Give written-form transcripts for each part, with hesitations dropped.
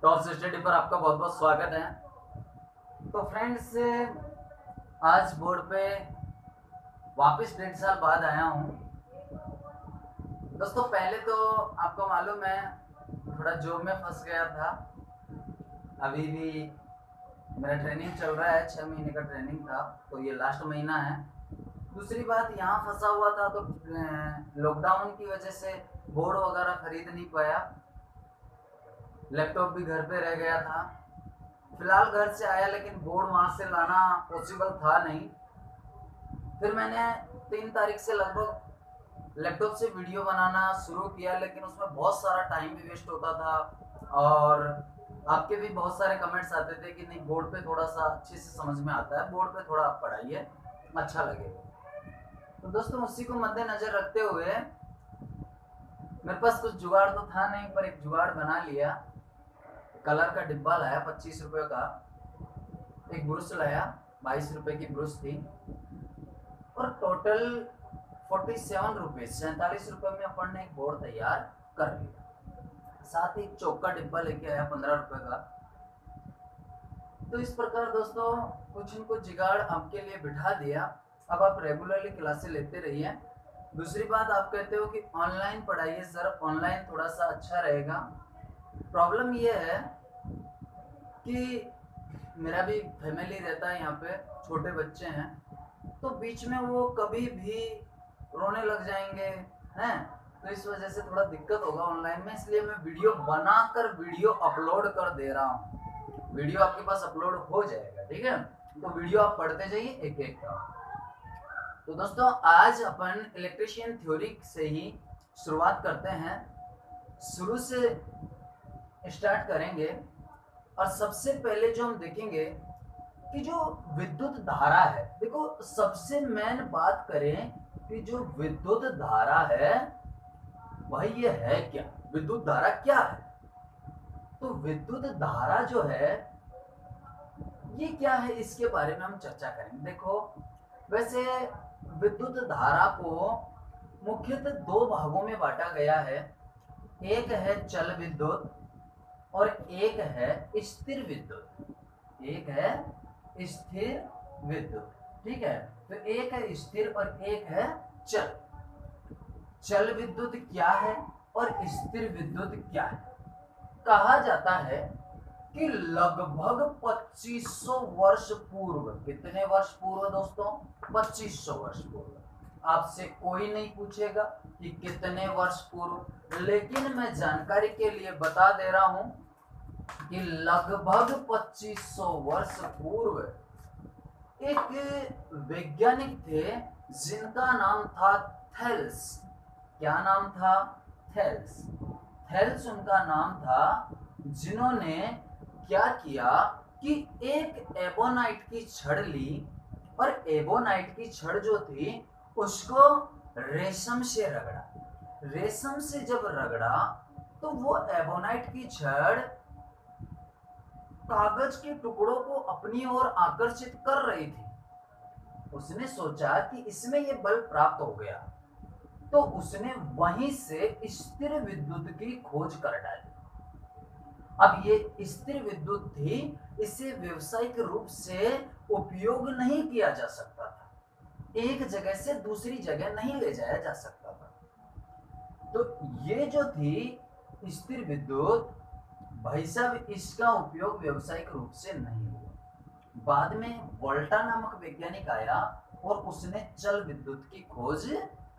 Top study पर आपका बहुत बहुत स्वागत है। तो फ्रेंड्स, आज बोर्ड पे वापस 1.5 साल बाद आया हूँ। दोस्तों, पहले तो आपको मालूम है थोड़ा जॉब में फंस गया था। अभी भी मेरा ट्रेनिंग चल रहा है, 6 महीने का ट्रेनिंग था, तो ये लास्ट महीना है। दूसरी बात, यहाँ फंसा हुआ था तो लॉकडाउन की वजह से बोर्ड वगैरह खरीद नहीं पाया। लैपटॉप भी घर पे रह गया था। फिलहाल घर से आया, लेकिन बोर्ड वहां से लाना पॉसिबल था नहीं। फिर मैंने 3 तारीख से लगभग लैपटॉप से वीडियो बनाना शुरू किया, लेकिन उसमें बहुत सारा टाइम भी वेस्ट होता था। और आपके भी बहुत सारे कमेंट्स आते थे कि नहीं, बोर्ड पे थोड़ा सा अच्छे से समझ में आता है, बोर्ड पे थोड़ा आप पढ़ाइए, अच्छा लगेगा। तो दोस्तों, उसी को मद्देनजर रखते हुए मेरे पास कुछ जुगाड़ तो था नहीं, पर एक जुगाड़ बना लिया। कलर का डिब्बा लाया 25 रुपये का, एक ब्रश लाया, 22 रुपये की ब्रश थी, और टोटल 47 रुपये, 47 रुपये में अपन ने एक बोर्ड तैयार कर लिया। साथ ही एक चौक का डिब्बा लेके आया 15 रुपये का। तो इस प्रकार दोस्तों कुछ न कुछ जुगाड़ आपके लिए बिठा दिया। अब आप रेगुलरली क्लासेस लेते रहिए। दूसरी बात, आप कहते हो कि ऑनलाइन पढ़ाइए सर, ऑनलाइन थोड़ा सा अच्छा रहेगा। प्रॉब्लम ये है कि मेरा भी फैमिली रहता है यहाँ पे, छोटे बच्चे हैं, तो बीच में वो कभी भी रोने लग जाएंगे हैं। तो इस वजह से थोड़ा दिक्कत होगा ऑनलाइन में, इसलिए मैं वीडियो बनाकर वीडियो अपलोड कर दे रहा हूँ। वीडियो आपके पास अपलोड हो जाएगा, ठीक है। तो वीडियो आप पढ़ते जाइए एक एक का। तो दोस्तों, आज अपन इलेक्ट्रिशियन थ्योरी से ही शुरुआत करते हैं। शुरू से स्टार्ट करेंगे, और सबसे पहले जो हम देखेंगे कि जो विद्युत धारा है, देखो सबसे मेन बात करें कि जो विद्युत धारा है भाई, ये है क्या, विद्युत धारा क्या है। तो विद्युत धारा जो है ये क्या है, इसके बारे में हम चर्चा करेंगे। देखो, वैसे विद्युत धारा को मुख्यतः 2 भागों में बांटा गया है। एक है चल विद्युत और एक है स्थिर विद्युत। एक है स्थिर विद्युत, ठीक है। तो एक है स्थिर और एक है चल। चल विद्युत क्या है और स्थिर विद्युत क्या है? कहा जाता है कि लगभग 2500 वर्ष पूर्व, कितने वर्ष पूर्व दोस्तों? 2500 वर्ष पूर्व। आपसे कोई नहीं पूछेगा कि कितने वर्ष पूर्व, लेकिन मैं जानकारी के लिए बता दे रहा हूं कि लगभग 2500 वर्ष पूर्व एक वैज्ञानिक थे जिनका नाम था थेल्स। क्या नाम था? थेल्स। थेल्स उनका नाम था, जिन्होंने क्या किया कि एक एबोनाइट की छड़ ली, और एबोनाइट की छड़ जो थी उसको रेशम से रगड़ा। रेशम से जब रगड़ा तो वो एबोनाइट की छड़ कागज के टुकड़ों को अपनी ओर आकर्षित कर रही थी। उसने सोचा कि इसमें ये बल प्राप्त हो गया, तो उसने वहीं से स्थिर विद्युत की खोज कर डाली। अब ये स्थिर विद्युत थी, इसे व्यावसायिक रूप से उपयोग नहीं किया जा सकता था, एक जगह से दूसरी जगह नहीं ले जाया जा सकता था। तो ये जो थी स्थिर विद्युत, भाई साहब, इसका उपयोग व्यावसायिक रूप से नहीं हुआ। बाद में वोल्टा नामक वैज्ञानिक आया और उसने चल विद्युत की खोज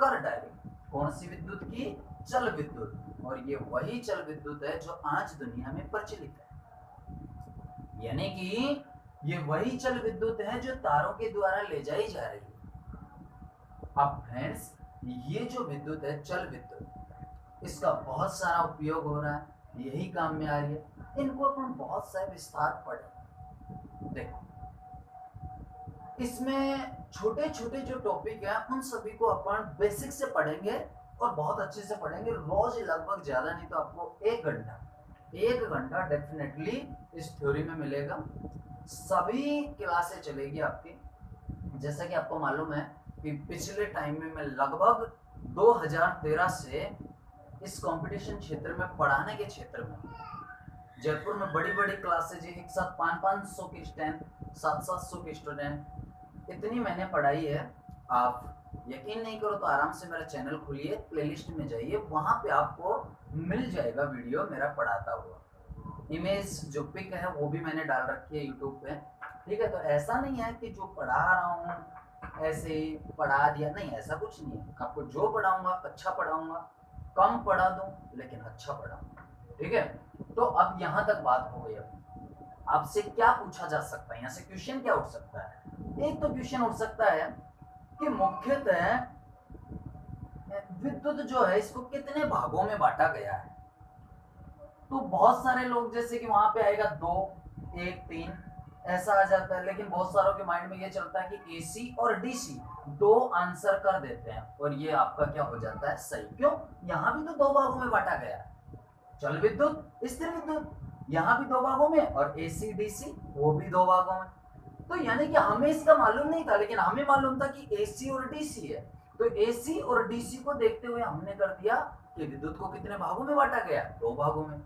कर डाली। कौन सी विद्युत की? चल विद्युत। और ये वही चल विद्युत है जो आज दुनिया में प्रचलित है। यानी कि ये वही चल विद्युत है जो तारों के द्वारा ले जाई जा रही है। अब फ्रेंड्स, ये जो विद्युत है चल विद्युत, इसका बहुत सारा उपयोग हो रहा है, यही काम में आ रही है। इनको अपन बहुत सारे विस्तार पढ़े। देखो, इसमें छोटे छोटे जो टॉपिक है उन सभी को अपन बेसिक से पढ़ेंगे, और बहुत अच्छे से पढ़ेंगे। रोज लगभग ज्यादा नहीं तो आपको 1 घंटा डेफिनेटली इस थ्योरी में मिलेगा। सभी क्लासें चलेगी आपकी। जैसा कि आपको मालूम है कि पिछले टाइम में मैं लगभग 2013 से इस कंपटीशन क्षेत्र में, पढ़ाने के क्षेत्र में जयपुर में बड़ी बड़ी क्लासेज है, एक साथ 500-500 की स्टूडेंट, 700-700 की स्टूडेंट, इतनी मैंने पढ़ाई है। आप यकीन नहीं करो तो आराम से मेरा चैनल खोलिए, प्लेलिस्ट में जाइए, वहां पे आपको मिल जाएगा वीडियो मेरा पढ़ाता हुआ। इमेज जो पिक है वो भी मैंने डाल रखी है यूट्यूब पे, ठीक है। तो ऐसा नहीं है कि जो पढ़ा रहा हूँ ऐसे ही पढ़ा दिया, नहीं, ऐसा कुछ नहीं है। आपको जो पढ़ाऊंगा अच्छा पढ़ाऊंगा, कम पढ़ा दूं लेकिन अच्छा पढ़ाऊंगा, ठीक है। तो अब यहाँ तक बात हो गई। अब आपसे क्या पूछा जा सकता है, यहाँ से क्वेश्चन क्या उठ सकता है? एक तो क्वेश्चन उठ सकता है कि मुख्यतः विद्युत जो है इसको कितने भागों में बांटा गया है। तो बहुत सारे लोग जैसे कि वहां पे आएगा 2, 1, 3 ऐसा आ जाता है, लेकिन बहुत सारों के माइंड में ये चलता है कि एसी और डीसी दो आंसर कर देते हैं और ये आपका क्या हो जाता है, सही। क्यों? यहां भी तो दो भागों में बांटा गया है, चल विद्युत, स्थिर विद्युत, यहाँ भी दो भागों में, और एसी डीसी वो भी दो भागों में। तो यानी कि हमें इसका मालूम नहीं था, लेकिन हमें मालूम था कि एसी और डीसी है। तो एसी और डीसी को देखते हुए हमने कर दिया कि विद्युत को कितने भागों में बांटा गया, दो भागों में।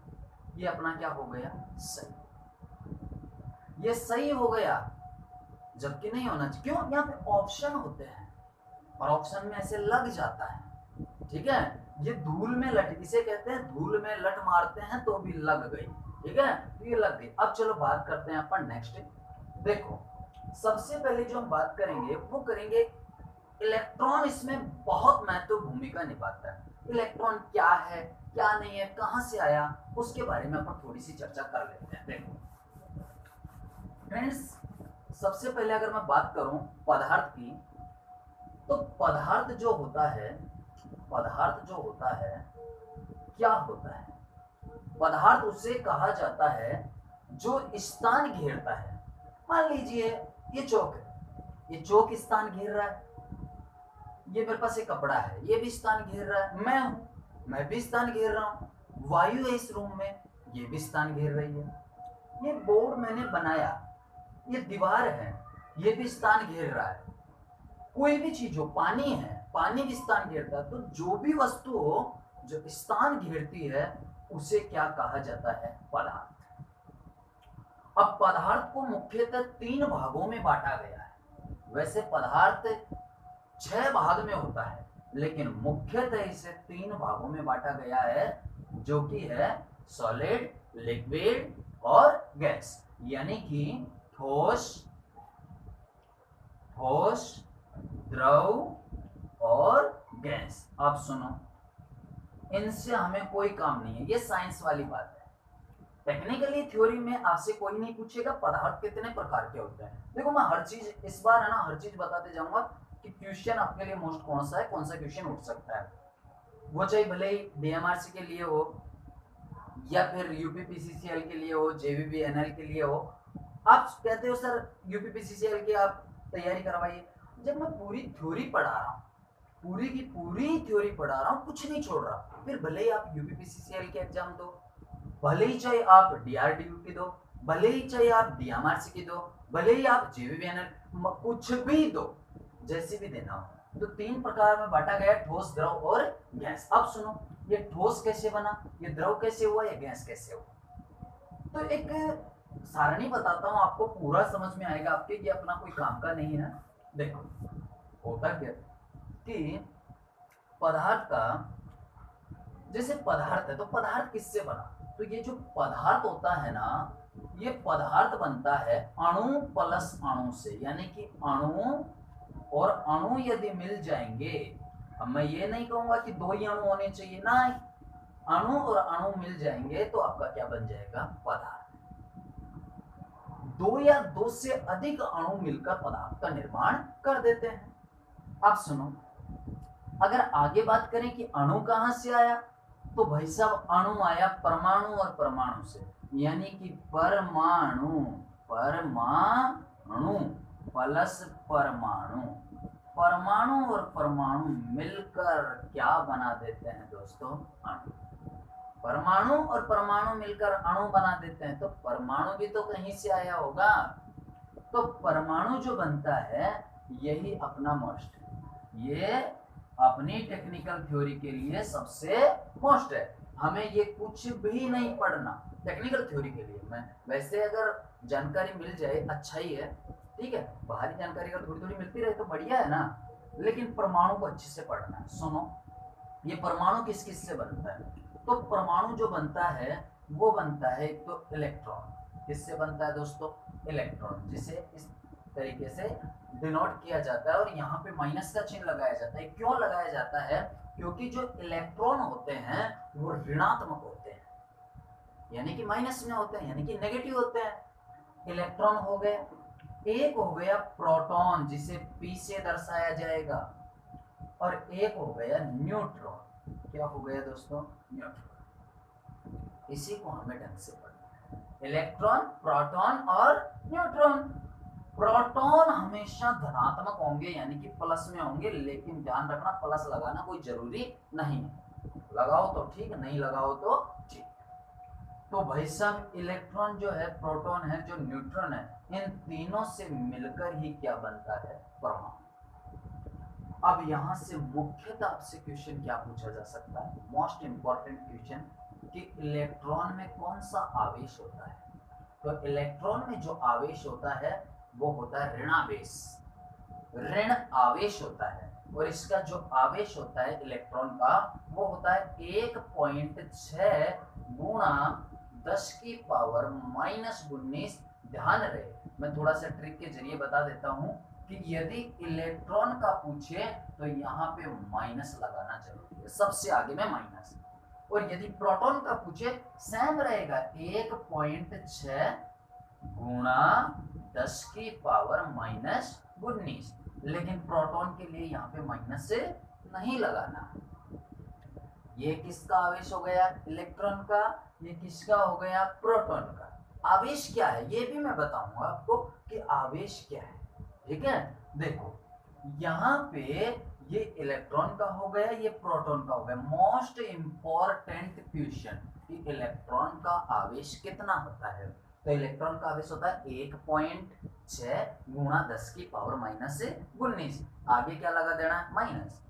ये अपना क्या हो गया, सही। ये सही हो गया, जबकि नहीं होना चाहिए। क्यों? यहाँ पे ऑप्शन होते हैं और ऑप्शन में ऐसे लग जाता है, ठीक है। ये धूल में लट, इसे कहते हैं धूल में लट मारते हैं तो भी लग गई, ठीक है। तो ये लग गई। अब चलो बात करते हैं अपन नेक्स्ट। देखो, सबसे पहले जो हम बात करेंगे वो करेंगे इलेक्ट्रॉन। इसमें बहुत महत्वपूर्ण भूमिका निभाता है। इलेक्ट्रॉन क्या है, क्या नहीं है, कहां से आया, उसके बारे में अपन थोड़ी सी चर्चा कर लेते हैं। देखो फ्रेंड्स, सबसे पहले अगर मैं बात करूं पदार्थ की, तो पदार्थ जो होता है, पदार्थ जो होता है क्या होता है? पदार्थ उसे कहा जाता है जो स्थान घेरता है। मान लीजिए ये चौक है, ये चौक स्थान घेर रहा है। ये मेरे पास एक कपड़ा है, ये भी स्थान घेर रहा है। मैं हूं, मैं भी स्थान घेर रहा हूं। वायु है इस रूम में, ये भी स्थान घेर रही है। ये बोर्ड मैंने बनाया, ये दीवार है, ये भी स्थान घेर रहा है। कोई भी चीज हो, पानी है, पानी भी स्थान घेरता है। तो जो भी वस्तु हो जो स्थान घेरती है उसे क्या कहा जाता है, पदार्थ। अब पदार्थ को मुख्यतः 3 भागों में बांटा गया है। वैसे पदार्थ 6 भाग में होता है, लेकिन मुख्यतः इसे 3 भागों में बांटा गया है, जो कि है सॉलिड, लिक्विड और गैस। यानी कि ठोस, द्रव और गैस। आप सुनो, इनसे हमें कोई काम नहीं है, ये साइंस वाली बात है। टेक्निकली थ्योरी में आपसे कोई नहीं पूछेगा पदार्थ कितने प्रकार के होते हैं। देखो मैं हर चीज इस बार है ना, हर चीज बताते जाऊंगा कि क्वेश्चन आपके लिए मोस्ट कौन सा है, कौन सा क्वेश्चन उठ सकता है। वो चाहे भले ही डीएमआरसी के लिए हो या फिर यूपीपीसीसीएल के लिए हो, जेवीबीएनएल के लिए हो। आप कहते हो सर यूपीपीसीसीएल की आप तैयारी करवाइए। जब मैं पूरी थ्योरी पढ़ा रहा हूँ, पूरी की पूरी थ्योरी पढ़ा रहा हूँ, कुछ नहीं छोड़ रहा, फिर भले ही आप यूपीपीसीसीएल के एग्जाम दो, भले ही चाहे आप डीआरडीयू की दो, भले ही चाहे आप डीएमआरसी की दो, भले ही आप जेवीबीएनएल, कुछ भी दो, जैसे भी देना हो। तो 3 प्रकार में बांटा गया, ठोस, द्रव और गैस। अब सुनो, ये ठोस कैसे बना, ये द्रव कैसे हुआ, ये गैस कैसे हुआ। तो एक सारणी बताता हूं आपको, पूरा समझ में आएगा आपके, ये अपना कोई काम का नहीं है। देखो होता क्या कि पदार्थ का, जैसे पदार्थ है तो पदार्थ किससे बना, तो ये जो पदार्थ होता है ना, ये पदार्थ बनता है अणु प्लस अणु से। यानी कि अणु और अणु यदि मिल जाएंगे, अब मैं ये नहीं कहूंगा कि 2 ही अणु होने चाहिए ना, अणु और अणु मिल जाएंगे तो आपका क्या बन जाएगा, पदार्थ। 2 या 2 से अधिक अणु मिलकर पदार्थ का निर्माण कर देते हैं। अब सुनो, अगर आगे बात करें कि अणु कहां से आया, तो भाई साहब अणु आया परमाणु और परमाणु से। यानी कि परमाणु, परमाणु प्लस परमाणु, परमाणु और परमाणु मिलकर क्या बना देते हैं दोस्तों, अणु। परमाणु और परमाणु मिलकर अणु बना देते हैं, तो परमाणु भी तो कहीं से आया होगा। तो परमाणु जो बनता है यही अपना मोस्ट है, ये अपनी टेक्निकल थ्योरी के लिए सबसे मोस्ट है। हमें ये कुछ भी नहीं पढ़ना टेक्निकल थ्योरी के लिए। मैं वैसे अगर जानकारी मिल जाए अच्छा ही है, ठीक है, बाहरी जानकारी अगर थोड़ी थोड़ी मिलती रहे तो बढ़िया है ना, लेकिन परमाणु को अच्छे से पढ़ना है। सुनो, ये परमाणु किस किस से बनता है? तो परमाणु जो बनता है वो बनता है एक तो इलेक्ट्रॉन। किससे बनता है दोस्तों? इलेक्ट्रॉन, जिसे इस तरीके से डिनोट किया जाता है और यहाँ पे माइनस का चिन्ह लगाया जाता है। क्यों लगाया जाता है? क्योंकि जो इलेक्ट्रॉन होते हैं वो ऋणात्मक होते हैं, यानी कि माइनस में होते हैं, यानी कि नेगेटिव होते हैं। इलेक्ट्रॉन हो गए, एक हो गया प्रोटॉन जिसे P से दर्शाया जाएगा, और एक हो गया न्यूट्रॉन। क्या हो गया दोस्तों? न्यूट्रॉन। इसी को हमें ढंग से पढ़ना है, इलेक्ट्रॉन, प्रोटॉन और न्यूट्रॉन। प्रोटॉन हमेशा धनात्मक होंगे, यानी कि प्लस में होंगे, लेकिन ध्यान रखना प्लस लगाना कोई जरूरी नहीं है, लगाओ तो ठीक, नहीं लगाओ तो ठीक। तो भाई साहब इलेक्ट्रॉन जो है, प्रोटॉन है, जो न्यूट्रॉन है, इन तीनों से मिलकर ही क्या बनता है? परमाणु। अब यहां से मुख्यतः आपसे क्वेश्चन क्या पूछा जा सकता है? मोस्ट इंपॉर्टेंट क्वेश्चन, कि इलेक्ट्रॉन में कौन सा आवेश होता है? तो इलेक्ट्रॉन में जो आवेश होता है वो होता है ऋणावेश, ऋण आवेश होता है। और इसका जो आवेश होता है इलेक्ट्रॉन का वो होता है 1.6 गुणा 10 की पावर -19। ध्यान रहे, मैं थोड़ा सा ट्रिक के जरिए बता देता हूं कि यदि इलेक्ट्रॉन का पूछे तो यहाँ पे माइनस लगाना जरूरी है, सबसे आगे में माइनस। और यदि प्रोटॉन का पूछे सेम रहेगा, 1.6 गुणा 10 की पावर -19, लेकिन प्रोटॉन के लिए यहाँ पे माइनस से नहीं लगाना। ये किसका आवेश हो गया? इलेक्ट्रॉन का। ये किसका हो गया? प्रोटॉन का। आवेश क्या है ये भी मैं बताऊंगा आपको कि आवेश क्या है, ठीक है। देखो यहाँ पे ये इलेक्ट्रॉन का हो गया, ये प्रोटॉन का हो गया। मोस्ट इंपॉर्टेंट क्वेश्चन कि इलेक्ट्रॉन का आवेश कितना होता है? तो इलेक्ट्रॉन का आवेश होता है 1.6 गुणा 10 की पावर -19। आगे क्या लगा देना? माइनस।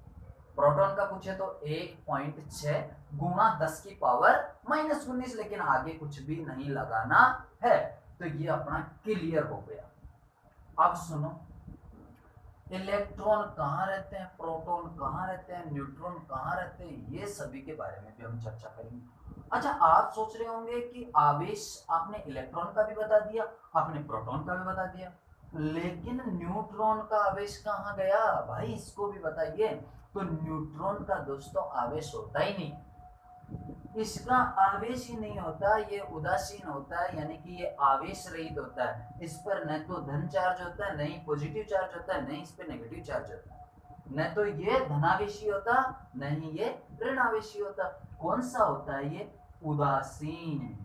प्रोटॉन का पूछे तो 1.6 गुणा 10 की पावर -19, लेकिन आगे कुछ भी नहीं लगाना है। तो ये अपना क्लियर हो गया। अब सुनो, इलेक्ट्रॉन कहाँ रहते हैं, प्रोटॉन कहाँ रहते हैं, न्यूट्रॉन कहाँ रहते हैं, ये सभी के बारे में भी हम चर्चा करेंगे। अच्छा, आप सोच रहे होंगे कि आवेश आपने इलेक्ट्रॉन का भी बता दिया, आपने प्रोटॉन का भी बता दिया, लेकिन न्यूट्रॉन का आवेश कहाँ गया भाई, इसको भी बताइए। तो न्यूट्रॉन का दोस्तों आवेश होता ही नहीं, इसका आवेश ही नहीं होता, ये उदासीन होता है, यानी कि ये आवेश रहित होता है। इस पर न तो धन चार्ज होता है, नहीं पॉजिटिव चार्ज होता है, नहीं इस पर नेगेटिव चार्ज होता है। न तो ये धनावेशी होता, नहीं ये ऋणावेशी होता। कौन सा होता है ये? उदासीन।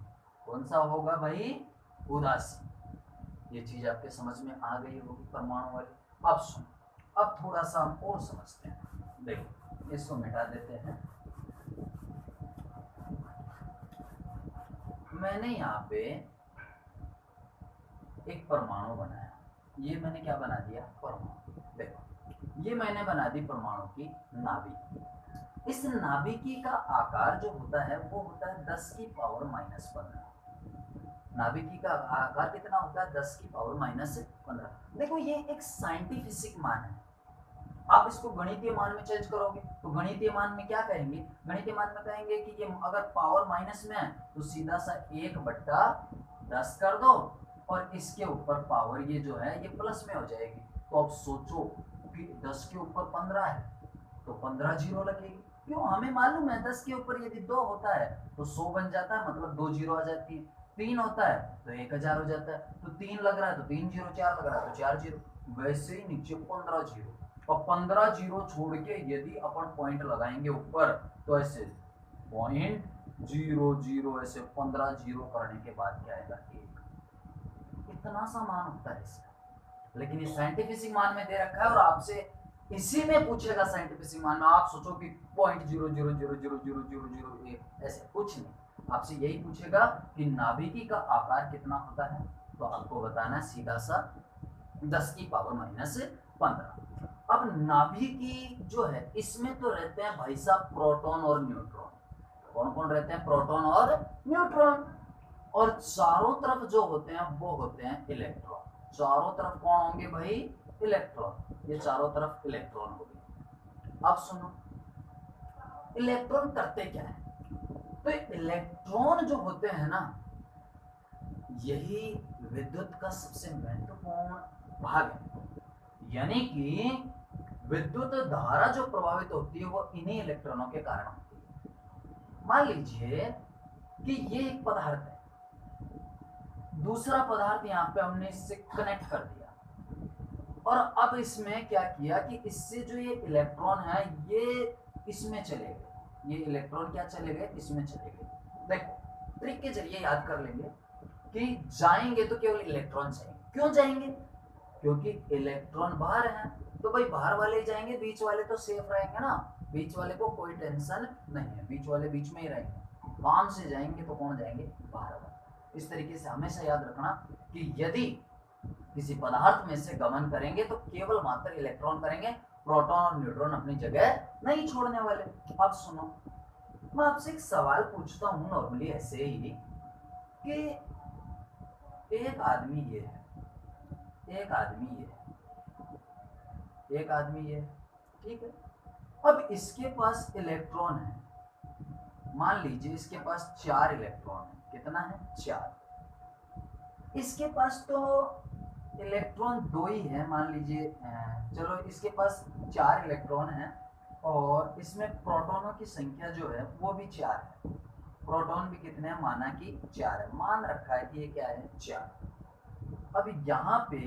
कौन सा होगा भाई? उदासीन। ये चीज आपके समझ में आ गई होगी परमाणु वाली। अब सुन, अब थोड़ा सा हम और समझते हैं। देखो इसको मिटा देते हैं। मैंने यहाँ पे एक परमाणु बनाया, ये मैंने क्या बना दिया? परमाणु। देखो ये मैंने बना दी परमाणु की नाभिक। इस नाभिकी का आकार जो होता है वो होता है 10 की पावर -15। नाभिकी का आकार कितना होता है? 10 की पावर -15। देखो ये एक साइंटिफिक मान है, आप इसको गणितीय मान में चेंज करोगे तो गणितीय मान में क्या कहेंगे? गणितीय मान में कहेंगे कि ये अगर पावर माइनस में है तो सीधा सा 1/10 कर दो, और इसके ऊपर पावर ये जो है ये प्लस में हो जाएगी। तो अब सोचो कि 10 के ऊपर 15 है तो 15 जीरो लगेगी। क्यों? हमें मालूम है 10 के ऊपर यदि 2 होता है तो 100 बन जाता है, मतलब 2 जीरो आ जाती है। 3 होता है तो 1000 हो जाता है। तो 3 लग रहा है तो 3 जीरो, 4 लग रहा है तो 4 जीरो। वैसे ही नीचे 15 जीरो, और 15 जीरो छोड़ के यदि अपन पॉइंट लगाएंगे ऊपर तो ऐसे 0.00, ऐसे 15 जीरो करने के बाद क्या आएगा? 1। इतना सा मान होता है इसका, लेकिन ये साइंटिफिक मान में दे रखा है और आपसे इसी में पूछेगा साइंटिफिक मान में। आप सोचो कि 0.00000001 ऐसे कुछ नहीं, आपसे यही पूछेगा कि नाभिकी का आकार कितना होता है, तो आपको बताना सीधा सा 10 की पावर -15। अब नाभिकी जो है इसमें तो रहते हैं भाई साहब प्रोटॉन और न्यूट्रॉन। कौन कौन रहते हैं? प्रोटॉन और न्यूट्रॉन। और चारों तरफ जो होते हैं वो होते हैं इलेक्ट्रॉन। चारों तरफ कौन होंगे भाई? इलेक्ट्रॉन। ये चारों तरफ इलेक्ट्रॉन होंगे। अब सुनो, इलेक्ट्रॉन करते क्या है? तो इलेक्ट्रॉन जो होते हैं ना, यही विद्युत का सबसे महत्वपूर्ण भाग है। यानी कि विद्युत धारा जो प्रभावित होती है वो इन्हीं इलेक्ट्रॉनों के कारण होती है। मान लीजिए कि ये एक पदार्थ है, दूसरा पदार्थ यहाँ पे हमने इससे कनेक्ट कर दिया, और अब इसमें क्या किया कि इससे जो ये इलेक्ट्रॉन है ये इसमें चले गए। ये इलेक्ट्रॉन क्या चले गए? इसमें चले गए। देखो ट्रिक के जरिए याद कर लेंगे कि जाएंगे तो केवल इलेक्ट्रॉन जाएंगे। क्यों जाएंगे? क्योंकि इलेक्ट्रॉन बाहर है, तो भाई बाहर वाले जाएंगे, बीच वाले तो सेफ रहेंगे ना। बीच वाले को कोई टेंशन नहीं है, बीच वाले बीच में ही रहेंगे। काम से जाएंगे तो कौन जाएंगे? बाहर वाले। इस तरीके से हमेशा याद रखना कि यदि किसी पदार्थ में से गमन करेंगे तो केवल मात्र इलेक्ट्रॉन करेंगे, प्रोटॉन और न्यूट्रॉन अपनी जगह नहीं छोड़ने वाले। अब सुनो, मैं आपसे एक सवाल पूछता हूँ नॉर्मली ऐसे ही कि एक आदमी ये है, एक आदमी ये है, एक आदमी ये है, ठीक है। अब इसके पास इलेक्ट्रॉन है, मान लीजिए इसके पास 4 इलेक्ट्रॉन है। कितना है? 4। इसके पास तो इलेक्ट्रॉन 2 ही है, मान लीजिए। चलो इसके पास 4 इलेक्ट्रॉन है और इसमें प्रोटॉनों की संख्या जो है वो भी 4 है। प्रोटॉन भी कितने हैं? माना कि 4 है, मान रखा है कि ये क्या है? 4। अब यहाँ पे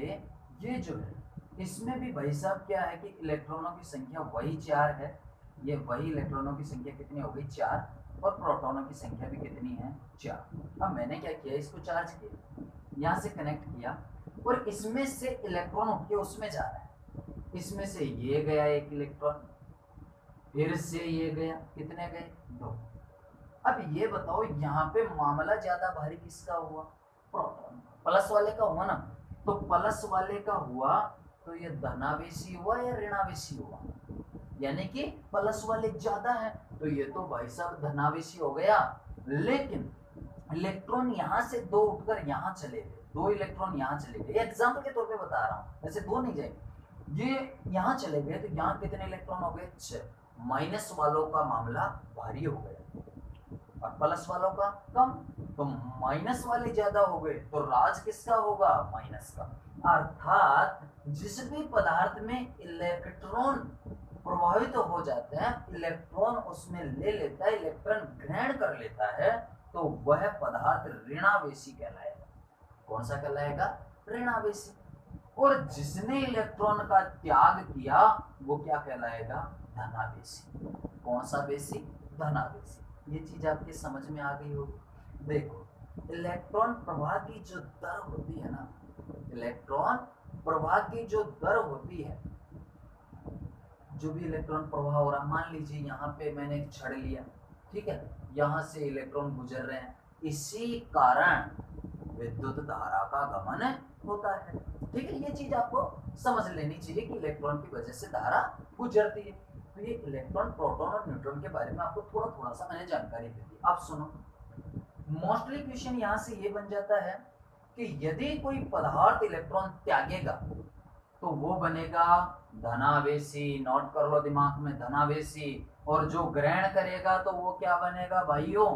ये जो है इसमें भी भाई साहब क्या है कि इलेक्ट्रॉनों की संख्या वही 4 है। ये वही इलेक्ट्रॉनों की संख्या कितनी हो गई? 4। और प्रोटॉनों की संख्या भी कितनी है? 4। अब मैंने क्या किया, इसको चार्ज किया, यहाँ से कनेक्ट किया, और इसमें से इलेक्ट्रॉन उठ के उसमें जा रहा है। इसमें से ये गया 1 इलेक्ट्रॉन, फिर से ये गया, कितने गए? 2। अब ये बताओ यहाँ पे मामला ज्यादा भारी किसका हुआ? प्रोटॉन, प्लस वाले का हुआ ना। तो प्लस वाले का हुआ तो ये धनावेशी हुआ या ऋणावेशी हुआ? यानी कि प्लस वाले ज्यादा है, तो ये तो भाई साहब धनावेशी हो गया। लेकिन इलेक्ट्रॉन यहाँ से 2 उठकर यहाँ चले गए, 2 इलेक्ट्रॉन यहाँ चले गए। एग्जाम्पल के तौर पे बता रहा हूँ, वैसे 2 नहीं जाएंगे। ये यहाँ चले गए तो यहाँ कितने इलेक्ट्रॉन हो गए? 6। माइनस वालों का मामला भारी हो गया और प्लस वालों का कम। तो माइनस वाले ज्यादा हो गए तो राज किसका होगा? माइनस का। अर्थात जिस भी पदार्थ में इलेक्ट्रॉन प्रभावित हो जाते हैं, इलेक्ट्रॉन उसमें ले लेता है, इलेक्ट्रॉन ग्रहण कर लेता है, तो वह पदार्थ ऋणावेशी कहलाएगा। कौन सा कहलाएगा? ऋणावेशी। और जिसने इलेक्ट्रॉन का त्याग किया वो क्या कहलाएगा? धनावेशी। कौन सा वेशी? धनावेशी। ये चीज आपके समझ में आ गई होगी। देखो, इलेक्ट्रॉन प्रवाह की जो दर होती है ना, इलेक्ट्रॉन प्रवाह की जो दर होती है, जो भी इलेक्ट्रॉन प्रवाह हो रहा, मान लीजिए यहाँ पे मैंने एक छड़ लिया, ठीक है, यहाँ से इलेक्ट्रॉन गुजर रहे हैं, इसी कारण विद्युत धारा का गमन होता है। ठीक है, ये चीज आपको समझ लेनी चाहिए कि इलेक्ट्रॉन की वजह से धारा गुजरती है। तो ये इलेक्ट्रॉन, प्रोटॉन और न्यूट्रॉन के बारे में आपको थोड़ा थोड़ा सा मैंने जानकारी दे दी। अब सुनो, मोस्टली क्वेश्चन यहाँ से ये बन जाता है कि यदि कोई पदार्थ इलेक्ट्रॉन त्यागेगा तो वो बनेगा धनावेशी। नोट कर लो दिमाग में, धनावेशी। और जो ग्रहण करेगा तो वो क्या बनेगा भाइयों?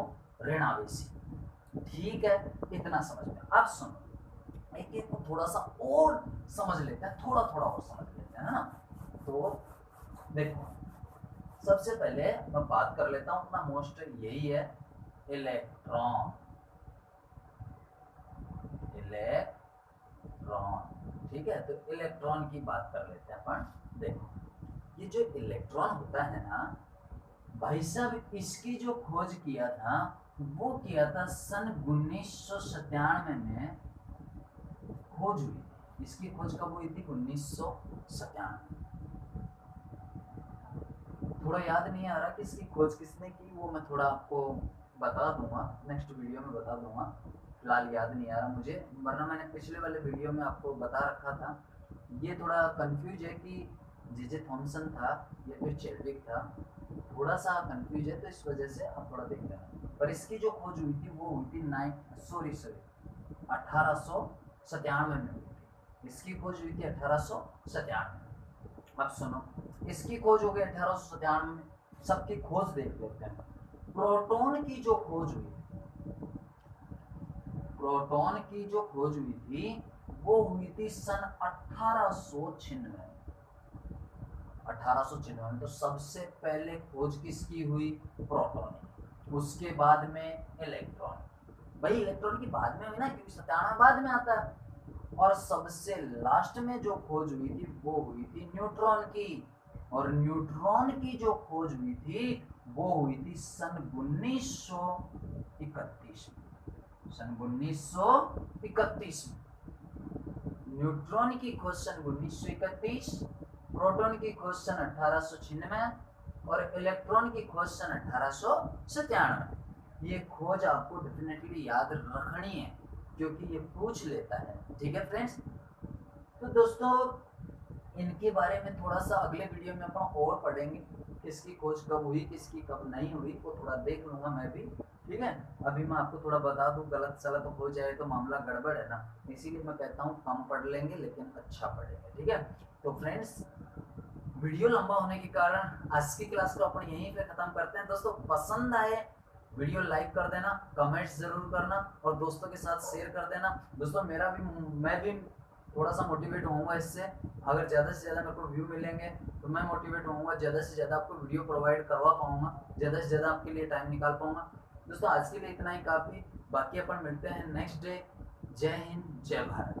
ऋणावेशी। ठीक है, इतना समझ में। अब सुनो, एक एक को थोड़ा सा और समझ लेते हैं, थोड़ा थोड़ा और समझ लेते हैं, है ना। तो देखो, सबसे पहले मैं बात कर लेता हूं, अपना मोस्ट यही है, इलेक्ट्रॉन। इलेक्ट्रॉन, ठीक है। तो इलेक्ट्रॉन की बात कर लेते हैं अपन। देखो, ये जो इलेक्ट्रॉन होता है ना भाई साहब, इसकी जो खोज किया था वो किया था सन 1997 में खोज हुई। इसकी खोज कब हुई थी? 1997। थोड़ा याद नहीं आ रहा कि इसकी खोज किसने की, वो मैं थोड़ा आपको बता दूंगा, नेक्स्ट वीडियो में बता दूंगा। फिलहाल याद नहीं आ रहा मुझे, वरना मैंने पिछले वाले वीडियो में आपको बता रखा था। ये थोड़ा कंफ्यूज है कि जे थॉमसन था या फिर चैडविक था, थोड़ा सा कंफ्यूज है तो इस वजह से आप थोड़ा देख लेना। पर इसकी जो खोज हुई थी वो हुई थी 1897 में हुई थी। इसकी खोज हुई थी 1897। अब सुनो, इसकी खोज हो गई 1897 में। सबकी खोज देख लेते हैं। प्रोटॉन की जो खोज हुई, प्रोटॉन की जो खोज हुई थी वो हुई थी सन 1896। 1896 में तो सबसे पहले खोज किसकी हुई? प्रोटॉन की। उसके बाद में इलेक्ट्रॉन। भाई इलेक्ट्रॉन की बाद में हुई ना, क्योंकि 97 बाद में आता है। और सबसे लास्ट में जो खोज हुई थी वो हुई थी न्यूट्रॉन की। और न्यूट्रॉन की जो खोज हुई थी वो हुई थी सन 1931 में। सन 1931 में न्यूट्रॉन की खोज सन 1931, प्रोटॉन की खोज सन 1896 और इलेक्ट्रॉन की खोज सन 1897। ये खोज आपको डेफिनेटली याद रखनी है क्योंकि ये पूछ लेता है। ठीक है फ्रेंड्स, तो दोस्तों इनके बारे में थोड़ा सा अगले वीडियो में अपन और पढ़ेंगे, किसकी खोज कब हुई किसकी कब नहीं हुई, वो थोड़ा देख लूंगा मैं भी। ठीक है, अभी मैं आपको थोड़ा बता दूं, गलत सलत हो जाए तो मामला गड़बड़ है ना, इसीलिए मैं कहता हूँ कम पढ़ लेंगे लेकिन अच्छा पढ़ेंगे। ठीक है, तो फ्रेंड्स वीडियो लंबा होने के कारण आज की क्लास को अपन यहीं पे खत्म करते हैं। दोस्तों पसंद आए वीडियो लाइक कर देना, कमेंट्स जरूर करना और दोस्तों के साथ शेयर कर देना। दोस्तों मैं भी थोड़ा सा मोटिवेट होऊंगा इससे। अगर ज़्यादा से ज़्यादा मेरे को व्यू मिलेंगे तो मैं मोटिवेट होऊंगा, ज़्यादा से ज़्यादा आपको वीडियो प्रोवाइड करवा पाऊंगा, ज़्यादा से ज़्यादा आपके लिए टाइम निकाल पाऊंगा। दोस्तों आज के लिए इतना ही काफ़ी, बाकी अपन मिलते हैं नेक्स्ट डे। जय हिंद, जय भारत।